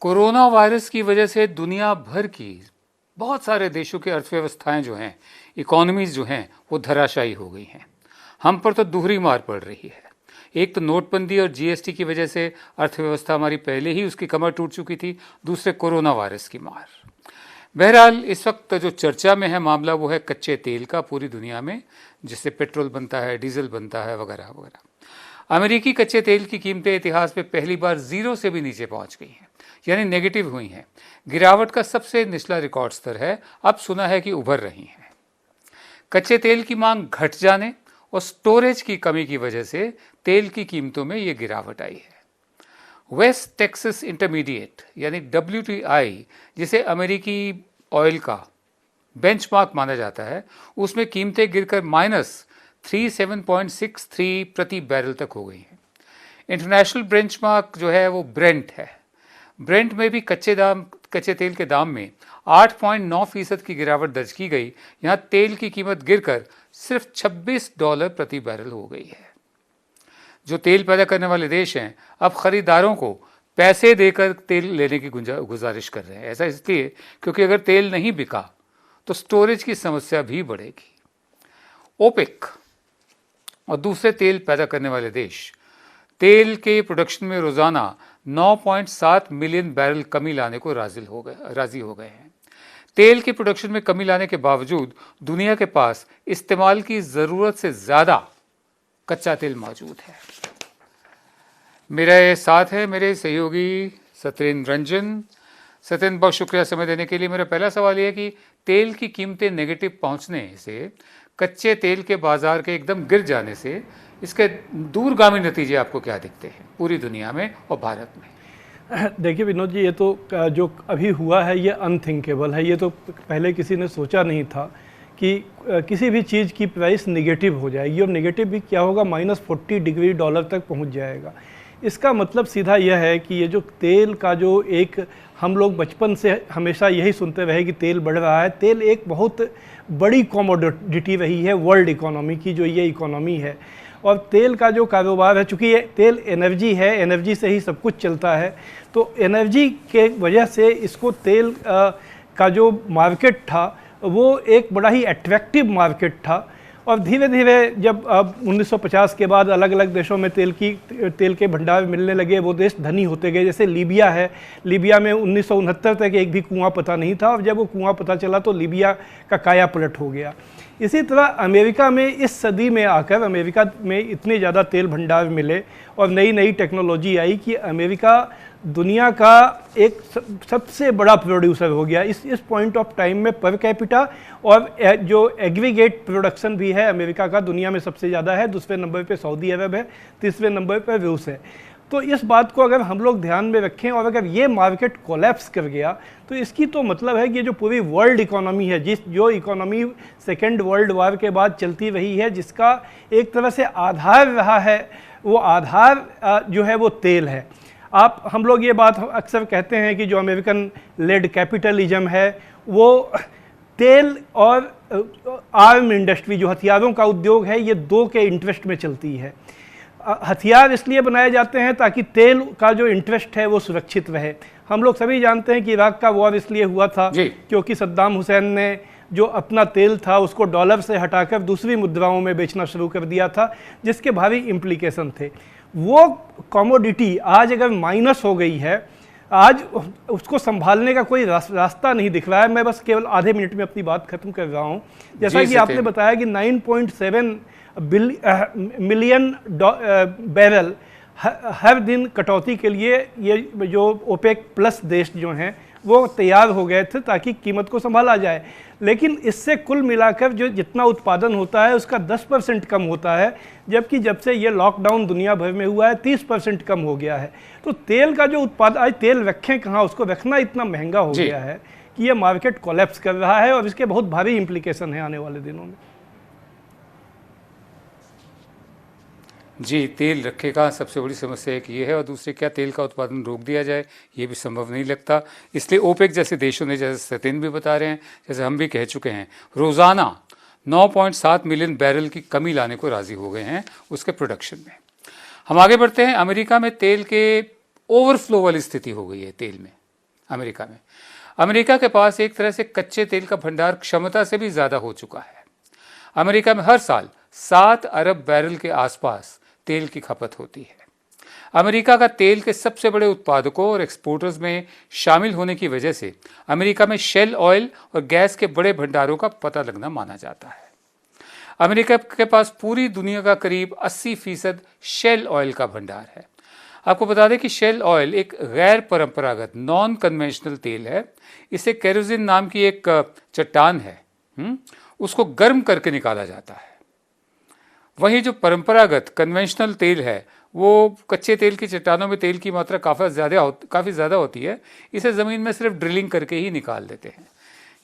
Corona virus की वजह से दुनिया भर की बहुत सारे देशों की अर्थव्यवस्थाएं जो हैं, इकोनॉमीज जो हैं, वो धराशायी हो गई हैं। हम पर तो दोहरी मार पड़ रही है। एक तो नोटबंदी और जीएसटी की वजह से अर्थव्यवस्था हमारी पहले ही उसकी कमर टूट चुकी थी, दूसरे कोरोना वायरस की मार। बहरहाल इस वक्त जो चर्चा में है मामला वो है कच्चे तेल का पूरी दुनिया में, जिससे पेट्रोल बनता है, डीजल बनता है, वगैरह वगैरह। अमेरिकी कच्चे तेल की कीमतें इतिहास में पहली बार जीरो से भी नीचे पहुंच गई हैं, यानी नेगेटिव हुई हैं। गिरावट का सबसे निचला रिकॉर्ड स्तर है। अब सुना है कि उभर रही हैं। कच्चे तेल की मांग घट जाने और स्टोरेज की कमी की वजह से तेल की कीमतों में ये गिरावट आई है। वेस्ट टेक्सास इंटरमीडिएट यानी WTI, जिसे अमेरिकी ऑयल का बेंचमार्क माना जाता है, उसमें कीमतें गिरकर -37.63 प्रति बैरल तक हो गई हैं। इंटरनेशनल बेंचमार्क जो है वो ब्रेंट है। ब्रेंट में भी कच्चे तेल के दाम में 8.9% की गिरावट दर्ज की गई। यहाँ तेल की कीमत गिरकर सिर्फ $26 प्रति बैरल हो गई है। जो तेल पैदा करने वाले देश हैं अब खरीदारों को पैसे देकर तेल लेने की गुजारिश कर रहे हैं। ऐसा इसलिए क्योंकि अगर तेल नहीं बिका तो स्टोरेज की समस्या भी बढ़ेगी। ओपेक और दूसरे तेल पैदा करने वाले देश तेल के प्रोडक्शन में रोजाना 9.7 मिलियन बैरल कमी लाने को राजी हो गए हैं। तेल के प्रोडक्शन में कमी लाने के बावजूद दुनिया के पास इस्तेमाल की जरूरत से ज्यादा कच्चा तेल मौजूद है। मेरे साथ है मेरे सहयोगी सत्येंद्र रंजन। सत्येंद्र, बहुत शुक्रिया समय देने के लिए। मेरा पहला सवाल यह है कि तेल की कीमतें नेगेटिव पहुंचने से, कच्चे तेल के बाजार के एकदम गिर जाने से, इसके दूरगामी नतीजे आपको क्या दिखते हैं पूरी दुनिया में और भारत में? देखिए विनोद जी, ये तो जो अभी हुआ है ये अनथिंकेबल है। ये तो पहले किसी ने सोचा नहीं था कि किसी भी चीज़ की प्राइस नेगेटिव हो जाएगी, और नेगेटिव भी क्या होगा, -40 डिग्री डॉलर तक पहुंच जाएगा। इसका मतलब सीधा यह है कि ये जो तेल का जो एक, हम लोग बचपन से हमेशा यही सुनते रहे कि तेल बढ़ रहा है। तेल एक बहुत बड़ी कमोडिटी रही है वर्ल्ड इकोनॉमी की, जो ये इकोनॉमी है। और तेल का जो कारोबार है, चूँकि ये तेल एनर्जी है, एनर्जी से ही सब कुछ चलता है, तो एनर्जी के वजह से इसको तेल का जो मार्केट था वो एक बड़ा ही अट्रैक्टिव मार्केट था। और धीरे धीरे जब 1950 के बाद अलग अलग देशों में तेल के भंडार मिलने लगे, वो देश धनी होते गए। जैसे लीबिया है, लीबिया में 1969 तक एक भी कुआं पता नहीं था, और जब वो कुआं पता चला तो लीबिया का काया पलट हो गया। इसी तरह अमेरिका में इस सदी में आकर अमेरिका में इतने ज़्यादा तेल भंडार मिले और नई नई टेक्नोलॉजी आई कि अमेरिका दुनिया का एक सबसे बड़ा प्रोड्यूसर हो गया। इस पॉइंट ऑफ टाइम में पर कैपिटा और जो एग्रीगेट प्रोडक्शन भी है अमेरिका का दुनिया में सबसे ज़्यादा है। दूसरे नंबर पे सऊदी अरब है, तीसरे नंबर पर रूस है। तो इस बात को अगर हम लोग ध्यान में रखें और अगर ये मार्केट कोलैप्स कर गया तो इसकी तो मतलब है कि ये जो पूरी वर्ल्ड इकोनॉमी है, जो इकोनॉमी सेकेंड वर्ल्ड वॉर के बाद चलती रही है, जिसका एक तरह से आधार रहा है, वो आधार जो है वो तेल है। हम लोग ये बात अक्सर कहते हैं कि जो अमेरिकन लेड कैपिटलिज्म है वो तेल और आर्म इंडस्ट्री, जो हथियारों का उद्योग है, ये दो के इंटरेस्ट में चलती है। हथियार इसलिए बनाए जाते हैं ताकि तेल का जो इंटरेस्ट है वो सुरक्षित रहे। हम लोग सभी जानते हैं कि इराक का वॉर इसलिए हुआ था क्योंकि सद्दाम हुसैन ने जो अपना तेल था उसको डॉलर से हटाकर दूसरी मुद्राओं में बेचना शुरू कर दिया था, जिसके भारी इम्प्लीकेशन थे। वो कमोडिटी आज अगर माइनस हो गई है, आज उसको संभालने का कोई रास्ता नहीं दिख रहा है। मैं बस केवल आधे मिनट में अपनी बात खत्म कर रहा हूँ। जैसा कि आपने बताया कि 9.7 मिलियन बैरल हर दिन कटौती के लिए ये जो ओपेक प्लस देश जो हैं वो तैयार हो गए थे ताकि कीमत को संभाला जाए। लेकिन इससे कुल मिलाकर जो जितना उत्पादन होता है उसका 10% कम होता है, जबकि जब से ये लॉकडाउन दुनिया भर में हुआ है 30% कम हो गया है। तो तेल का जो उत्पादन, आज तेल रखें कहाँ, उसको रखना इतना महंगा हो गया है कि ये मार्केट कोलैप्स कर रहा है और इसके बहुत भारी इम्प्लीकेशन है आने वाले दिनों में। जी, तेल रखे का सबसे बड़ी समस्या एक ये है, और दूसरी क्या तेल का उत्पादन रोक दिया जाए ये भी संभव नहीं लगता। इसलिए ओपेक जैसे देशों ने, जैसे सत्येंद्र भी बता रहे हैं, जैसे हम भी कह चुके हैं, रोज़ाना 9.7 मिलियन बैरल की कमी लाने को राज़ी हो गए हैं उसके प्रोडक्शन में। हम आगे बढ़ते हैं। अमेरिका में तेल के ओवरफ्लो वाली स्थिति हो गई है तेल में। अमेरिका में। अमेरिका के पास एक तरह से कच्चे तेल का भंडार क्षमता से भी ज़्यादा हो चुका है। अमेरिका में हर साल 7 अरब बैरल के आसपास तेल की खपत होती है। अमेरिका का तेल के सबसे बड़े उत्पादकों और एक्सपोर्टर्स में शामिल होने की वजह से अमेरिका में शेल ऑयल और गैस के बड़े भंडारों का पता लगना माना जाता है। अमेरिका के पास पूरी दुनिया का करीब 80% शेल ऑयल का भंडार है। आपको बता दें कि शेल ऑयल एक गैर परंपरागत नॉन कन्वेंशनल तेल है। इसे केरोसिन नाम की एक चट्टान है, उसको गर्म करके निकाला जाता है। वहीं जो परंपरागत कन्वेंशनल तेल है वो कच्चे तेल की चट्टानों में तेल की मात्रा काफ़ी ज़्यादा होती है। इसे ज़मीन में सिर्फ ड्रिलिंग करके ही निकाल देते हैं।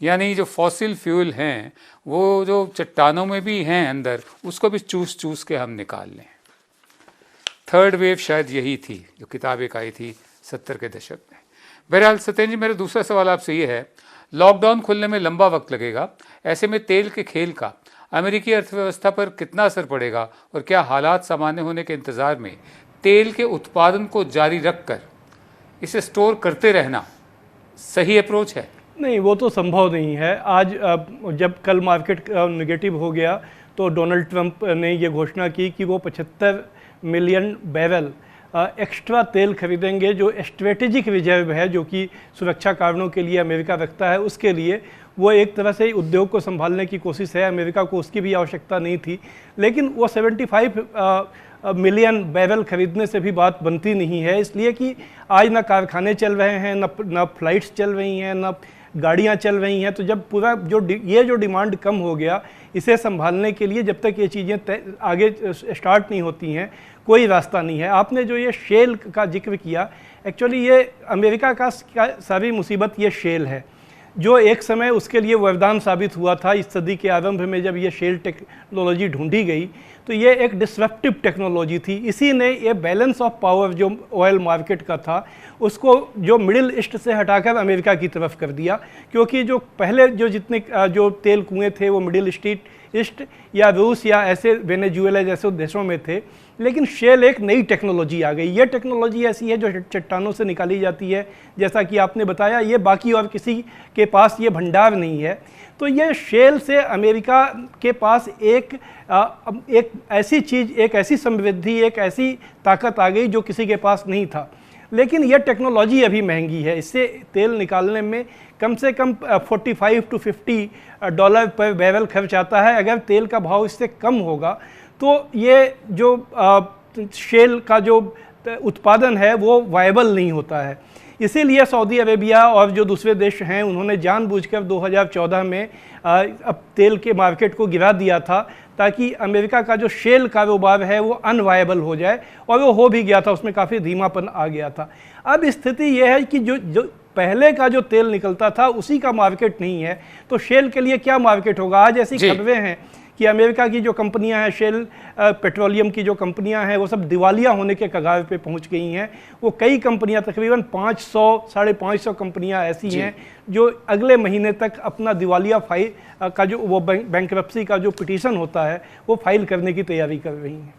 यानी जो फॉसिल फ्यूल हैं वो जो चट्टानों में भी हैं अंदर, उसको भी चूस चूस के हम निकाल लें। थर्ड वेव शायद यही थी जो किताब एक आई थी 70 के दशक में। बहरहाल सत्येंद्र जी, मेरा दूसरा सवाल आपसे ये है, लॉकडाउन खुलने में लंबा वक्त लगेगा, ऐसे में तेल के खेल का अमेरिकी अर्थव्यवस्था पर कितना असर पड़ेगा और क्या हालात सामान्य होने के इंतज़ार में तेल के उत्पादन को जारी रखकर इसे स्टोर करते रहना सही अप्रोच है? नहीं, वो तो संभव नहीं है। आज जब कल मार्केट नेगेटिव हो गया तो डोनाल्ड ट्रंप ने ये घोषणा की कि वो 75 मिलियन बैरल एक्स्ट्रा तेल खरीदेंगे, जो स्ट्रेटेजिक रिजर्व है, जो कि सुरक्षा कारणों के लिए अमेरिका रखता है। उसके लिए वो एक तरह से उद्योग को संभालने की कोशिश है। अमेरिका को उसकी भी आवश्यकता नहीं थी, लेकिन वो 75 मिलियन बैरल खरीदने से भी बात बनती नहीं है, इसलिए कि आज ना कारखाने चल रहे हैं, ना फ्लाइट्स चल रही हैं, ना गाड़ियां चल रही हैं। तो जब पूरा जो डिमांड कम हो गया, इसे संभालने के लिए जब तक ये चीज़ें आगे स्टार्ट नहीं होती हैं, कोई रास्ता नहीं है। आपने जो ये शेल का जिक्र किया, एक्चुअली ये अमेरिका का सारी मुसीबत ये शेल है, जो एक समय उसके लिए वरदान साबित हुआ था। इस सदी के आरंभ में जब ये शेल टेक्नोलॉजी ढूंढी गई तो ये एक डिसरप्टिव टेक्नोलॉजी थी। इसी ने ये बैलेंस ऑफ पावर जो ऑयल मार्केट का था, उसको जो मिडिल ईस्ट से हटाकर अमेरिका की तरफ कर दिया, क्योंकि जो पहले जितने जो तेल कुएँ थे वो मिडिल ईस्ट या रूस या ऐसे वेनेजुएला जैसे देशों में थे। लेकिन शेल एक नई टेक्नोलॉजी आ गई। ये टेक्नोलॉजी ऐसी है जो चट्टानों से निकाली जाती है, जैसा कि आपने बताया, ये बाकी और किसी के पास ये भंडार नहीं है। तो ये शेल से अमेरिका के पास एक ऐसी चीज़, एक ऐसी समृद्धि, एक ऐसी ताकत आ गई जो किसी के पास नहीं था। लेकिन यह टेक्नोलॉजी अभी महंगी है। इससे तेल निकालने में कम से कम $45 to $50 पर बैरल खर्च आता है। अगर तेल का भाव इससे कम होगा तो ये जो शेल का जो उत्पादन है वो वायबल नहीं होता है। इसीलिए सऊदी अरेबिया और जो दूसरे देश हैं, उन्होंने जानबूझकर 2014 में अब तेल के मार्केट को गिरा दिया था, ताकि अमेरिका का जो शेल कारोबार है वो अनवायबल हो जाए, और वो हो भी गया था। उसमें काफ़ी धीमापन आ गया था। अब स्थिति ये है कि जो पहले का जो तेल निकलता था उसी का मार्केट नहीं है, तो शेल के लिए क्या मार्केट होगा? आज ऐसी खबरें हैं कि अमेरिका की जो कंपनियां हैं, शेल पेट्रोलियम की जो कंपनियां हैं, वो सब दिवालिया होने के कगार पे पहुंच गई हैं। वो कई कंपनियां, तकरीबन 500-550 कंपनियां ऐसी हैं जो अगले महीने तक अपना दिवालिया फाइल का जो वो बैंकरप्सी का जो पिटीशन होता है वो फाइल करने की तैयारी कर रही हैं।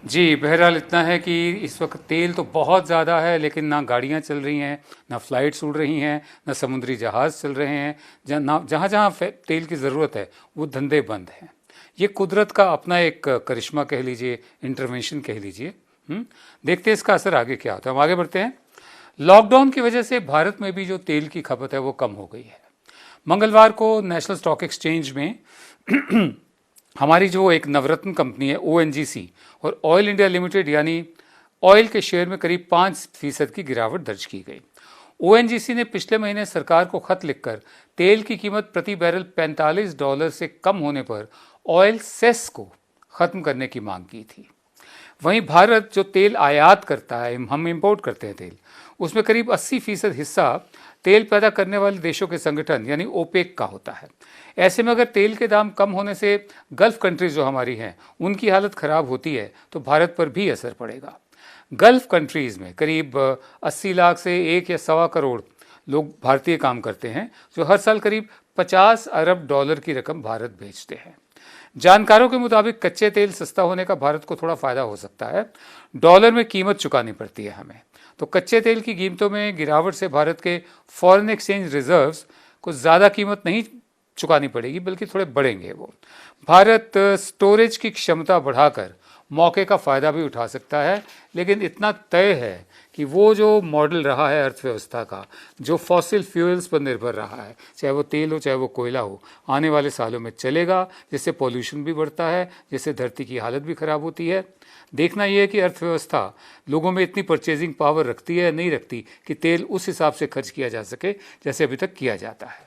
जी, बहरहाल इतना है कि इस वक्त तेल तो बहुत ज़्यादा है, लेकिन ना गाड़ियाँ चल रही हैं, ना फ्लाइट्स उड़ रही हैं, ना समुद्री जहाज़ चल रहे हैं। जहाँ जहाँ तेल की ज़रूरत है वो धंधे बंद हैं। ये कुदरत का अपना एक करिश्मा कह लीजिए, इंटरवेंशन कह लीजिए। देखते हैं इसका असर आगे क्या होता है। हम आगे बढ़ते हैं। लॉकडाउन की वजह से भारत में भी जो तेल की खपत है वो कम हो गई है। मंगलवार को नेशनल स्टॉक एक्सचेंज में हमारी जो एक नवरत्न कंपनी है ONGC और ऑयल इंडिया लिमिटेड यानी ऑयल के शेयर में करीब 5% की गिरावट दर्ज की गई। ONGC ने पिछले महीने सरकार को खत लिखकर तेल की कीमत प्रति बैरल $45 से कम होने पर ऑयल सेस को ख़त्म करने की मांग की थी। वहीं भारत जो तेल आयात करता है, हम इंपोर्ट करते हैं तेल, उसमें करीब 80% हिस्सा तेल पैदा करने वाले देशों के संगठन यानी ओपेक का होता है। ऐसे में अगर तेल के दाम कम होने से गल्फ़ कंट्रीज जो हमारी हैं उनकी हालत ख़राब होती है तो भारत पर भी असर पड़ेगा। गल्फ़ कंट्रीज़ में करीब 80 लाख से 1 या सवा करोड़ लोग भारतीय काम करते हैं, जो हर साल करीब $50 अरब की रकम भारत भेजते हैं। जानकारों के मुताबिक कच्चे तेल सस्ता होने का भारत को थोड़ा फायदा हो सकता है। डॉलर में कीमत चुकानी पड़ती है हमें, तो कच्चे तेल की कीमतों में गिरावट से भारत के फॉरेन एक्सचेंज रिजर्व्स को ज़्यादा कीमत नहीं चुकानी पड़ेगी, बल्कि थोड़े बढ़ेंगे वो। भारत स्टोरेज की क्षमता बढ़ाकर मौके का फ़ायदा भी उठा सकता है, लेकिन इतना तय है कि वो जो मॉडल रहा है अर्थव्यवस्था का, जो फॉसिल फ्यूल्स पर निर्भर रहा है, चाहे वो तेल हो चाहे वो कोयला हो, आने वाले सालों में चलेगा, जिससे पॉल्यूशन भी बढ़ता है, जिससे धरती की हालत भी ख़राब होती है। देखना यह है कि अर्थव्यवस्था लोगों में इतनी परचेजिंग पावर रखती है या नहीं रखती कि तेल उस हिसाब से खर्च किया जा सके जैसे अभी तक किया जाता है।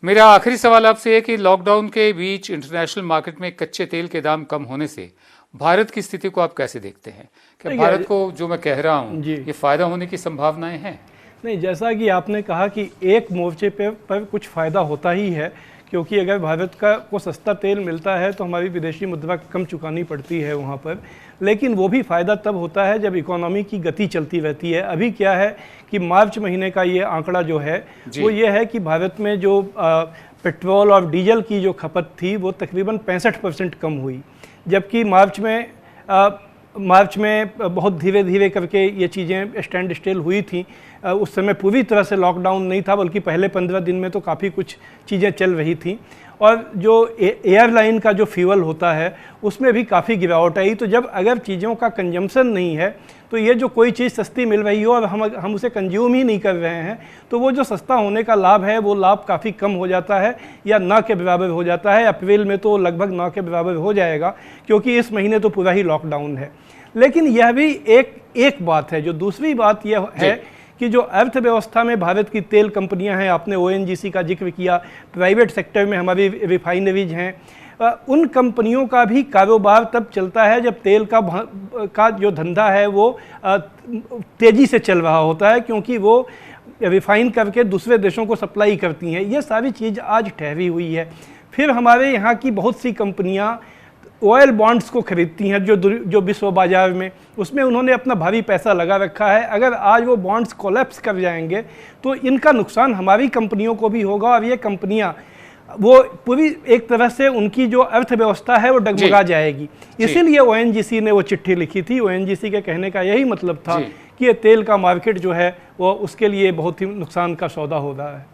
मेरा आखिरी सवाल आपसे है कि लॉकडाउन के बीच इंटरनेशनल मार्केट में कच्चे तेल के दाम कम होने से भारत की स्थिति को आप कैसे देखते हैं? क्या भारत को, जो मैं कह रहा हूँ, ये फायदा होने की संभावनाएं हैं? नहीं, जैसा कि आपने कहा कि एक मोर्चे पर कुछ फ़ायदा होता ही है, क्योंकि अगर भारत को सस्ता तेल मिलता है तो हमारी विदेशी मुद्रा कम चुकानी पड़ती है वहाँ पर, लेकिन वो भी फ़ायदा तब होता है जब इकोनॉमी की गति चलती रहती है। अभी क्या है कि मार्च महीने का ये आंकड़ा जो है वो ये है कि भारत में जो पेट्रोल और डीजल की जो खपत थी वो तकरीबन 65% कम हुई, जबकि मार्च में बहुत धीरे धीरे करके ये चीज़ें स्टैंड स्टिल हुई थी। उस समय पूरी तरह से लॉकडाउन नहीं था, बल्कि पहले 15 दिन में तो काफ़ी कुछ चीज़ें चल रही थी। और जो एयरलाइन का जो फ्यूल होता है उसमें भी काफ़ी गिरावट आई। तो जब अगर चीज़ों का कंजम्पशन नहीं है तो ये जो कोई चीज़ सस्ती मिल रही हो और हम उसे कंज्यूम ही नहीं कर रहे हैं, तो वो जो सस्ता होने का लाभ है वो लाभ काफ़ी कम हो जाता है या ना के बराबर हो जाता है। अप्रैल में तो लगभग ना के बराबर हो जाएगा, क्योंकि इस महीने तो पूरा ही लॉकडाउन है। लेकिन यह भी एक बात है। जो दूसरी बात यह है कि जो अर्थव्यवस्था में भारत की तेल कंपनियां हैं, आपने ONGC का जिक्र किया, प्राइवेट सेक्टर में हमारी रिफाइनरीज हैं, उन कंपनियों का भी कारोबार तब चलता है जब तेल का जो धंधा है वो तेज़ी से चल रहा होता है, क्योंकि वो रिफाइन करके दूसरे देशों को सप्लाई करती हैं। ये सारी चीज़ आज ठहरी हुई है। फिर हमारे यहाँ की बहुत सी कंपनियाँ ऑयल बॉन्ड्स को खरीदती हैं जो विश्व बाजार में, उसमें उन्होंने अपना भारी पैसा लगा रखा है। अगर आज वो बॉन्ड्स कोलैप्स कर जाएंगे तो इनका नुकसान हमारी कंपनियों को भी होगा, और ये कंपनियां वो पूरी एक तरह से उनकी जो अर्थव्यवस्था है वो डगमगा जाएगी। इसीलिए ONGC ने वो चिट्ठी लिखी थी। ONGC के कहने का यही मतलब था कि ये तेल का मार्केट जो है वो उसके लिए बहुत ही नुकसान का सौदा हो रहा है।